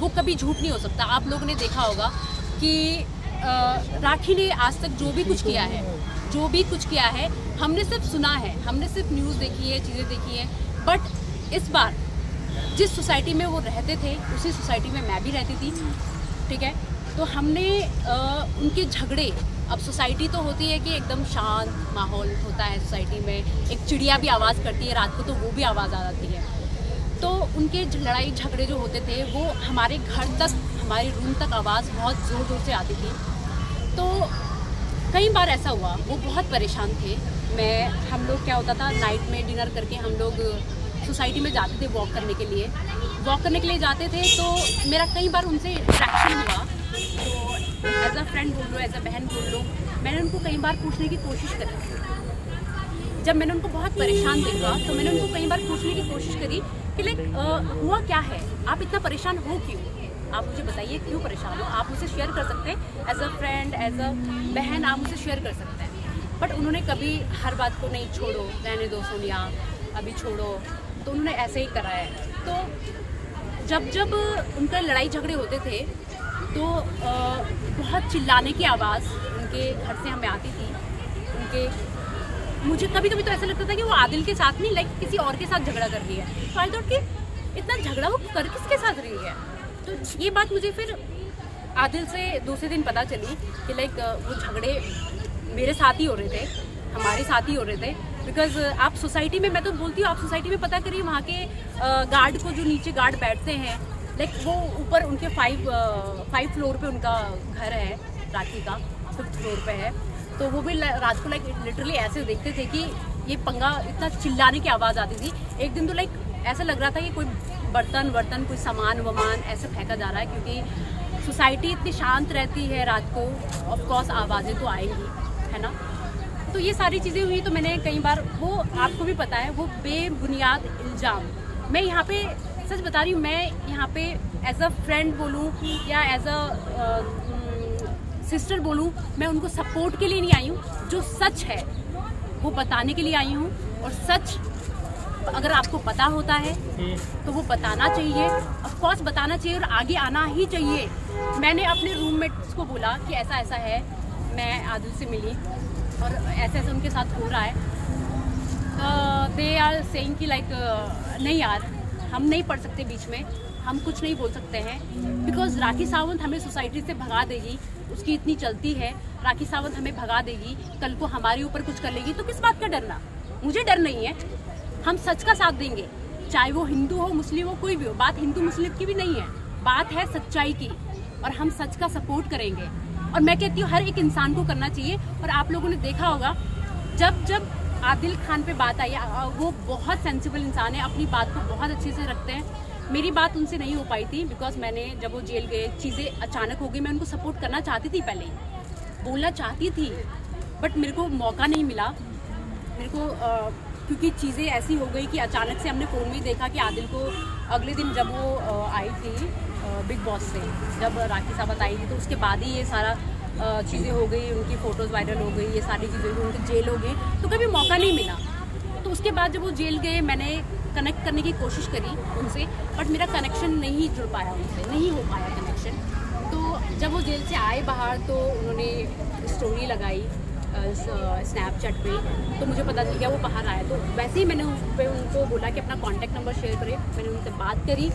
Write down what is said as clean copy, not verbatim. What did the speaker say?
वो कभी झूठ नहीं हो सकता। आप लोगों ने देखा होगा कि राखी ने आज तक जो भी कुछ किया है हमने सिर्फ सुना है, हमने सिर्फ न्यूज़ देखी है, चीज़ें देखी हैं। बट इस बार जिस सोसाइटी में वो रहते थे उसी सोसाइटी में मैं भी रहती थी, ठीक है। तो हमने उनके झगड़े, अब सोसाइटी तो होती है कि एकदम शांत माहौल होता है सोसाइटी में, एक चिड़िया भी आवाज़ करती है रात को तो वो भी आवाज़ आ जाती है। तो उनके लड़ाई झगड़े जो होते थे वो हमारे घर तक, हमारे रूम तक आवाज़ बहुत ज़ोर ज़ोर से आती थी। तो कई बार ऐसा हुआ, वो बहुत परेशान थे। हम लोग क्या होता था, नाइट में डिनर करके हम लोग सोसाइटी में जाते थे वॉक करने के लिए जाते थे। तो मेरा कई बार उनसे इंटरेक्शन हुआ, तो एज अ फ्रेंड बोल लो, एज अ बहन बोल लो, मैंने उनको कई बार पूछने की कोशिश करी। जब मैंने उनको बहुत परेशान देखा तो मैंने उनको कई बार पूछने की कोशिश करी कि लाइक हुआ क्या है, आप इतना परेशान हो क्यों, आप मुझे बताइए क्यों परेशान हो। आप मुझसे शेयर कर सकते हैं as a friend, as a बहन, आप मुझसे शेयर कर सकते हैं। बट उन्होंने कभी हर बात को नहीं, छोड़ो, रहने दो सोनिया, अभी छोड़ो, तो उन्होंने ऐसे ही करा है। तो जब उनका लड़ाई झगड़े होते थे तो बहुत चिल्लाने की आवाज़ उनके घर से हमें आती थी। मुझे कभी कभी तो ऐसा लगता था कि वो आदिल के साथ नहीं, लाइक किसी और के साथ झगड़ा कर रही है। तो आई थॉट कि इतना झगड़ा वो कर किसके साथ रही है। तो ये बात मुझे फिर आदिल से दूसरे दिन पता चली कि लाइक वो झगड़े मेरे साथ ही हो रहे थे, हमारे साथ ही हो रहे थे। बिकॉज आप सोसाइटी में, मैं तो बोलती हूँ आप सोसाइटी में पता करिए, वहाँ के गार्ड को, जो नीचे गार्ड बैठते हैं, लाइक वो ऊपर उनके 5 फ्लोर पे उनका घर है, राखी का 5th फ्लोर पे है। तो वो भी रात को लाइक लिटरली ऐसे देखते थे कि ये पंगा, इतना चिल्लाने की आवाज़ आती थी। एक दिन तो लाइक ऐसा लग रहा था कि कोई बर्तन कोई सामान वमान ऐसे फेंका जा रहा है, क्योंकि सोसाइटी इतनी शांत रहती है रात को, ऑफकोर्स आवाज़ें तो आएंगी, है ना। तो ये सारी चीज़ें हुई। तो मैंने कई बार, वो आपको भी पता है, वो बेबुनियाद इल्ज़ाम, मैं यहाँ पे सच बता रही हूँ, मैं यहाँ पे एज अ फ्रेंड बोलूँ या एज अ सिस्टर बोलूँ, मैं उनको सपोर्ट के लिए नहीं आई हूँ। जो सच है वो बताने के लिए आई हूँ, और सच अगर आपको पता होता है तो वो बताना चाहिए, ऑफ कोर्स बताना चाहिए, और आगे आना ही चाहिए। मैंने अपने रूममेट्स को बोला कि ऐसा ऐसा है, मैं आदिल से मिली और ऐसे ऐसे उनके साथ हो रहा है। दे आर सेइंग कि लाइक नहीं यार, हम नहीं पढ़ सकते बीच में, हम कुछ नहीं बोल सकते हैं, बिकॉज राखी सावंत हमें सोसाइटी से भगा देगी, उसकी इतनी चलती है। राखी सावंत हमें भगा देगी, कल को हमारे ऊपर कुछ कर लेगी, तो किस बात का डरना। मुझे डर नहीं है, हम सच का साथ देंगे, चाहे वो हिंदू हो, मुस्लिम हो, कोई भी हो। बात हिंदू मुस्लिम की भी नहीं है, बात है सच्चाई की, और हम सच का सपोर्ट करेंगे। और मैं कहती हूँ हर एक इंसान को करना चाहिए। और आप लोगों ने देखा होगा, जब आदिल खान पे बात आई, वो बहुत सेंसिबल इंसान है, अपनी बात को बहुत अच्छे से रखते हैं। मेरी बात उनसे नहीं हो पाई थी, बिकॉज मैंने, जब वो जेल गए, चीज़ें अचानक हो गई। मैं उनको सपोर्ट करना चाहती थी, पहले बोलना चाहती थी, बट मेरे को मौका नहीं मिला। मेरे को क्योंकि चीज़ें ऐसी हो गई कि अचानक से हमने फ़ोन में ही देखा कि आदिल को अगले दिन, जब वो आई थी बिग बॉस से, जब राखी सावंत आई थी, तो उसके बाद ही ये सारा चीज़ें हो गई, उनकी फ़ोटोज़ वायरल हो गई, ये सारी चीज़ें हुई, उनके जेल हो गए, तो कभी मौका नहीं मिला। तो उसके बाद जब वो जेल गए, मैंने कनेक्ट करने की कोशिश करी उनसे, बट मेरा कनेक्शन नहीं जुड़ पाया उनसे, नहीं हो पाया कनेक्शन। तो जब वो जेल से आए बाहर, तो उन्होंने स्टोरी लगाई स्नैपचैट पे, तो मुझे पता चल गया वो बाहर आया। तो वैसे ही मैंने उनको बोला कि अपना कॉन्टैक्ट नंबर शेयर करें। मैंने उनसे बात करी,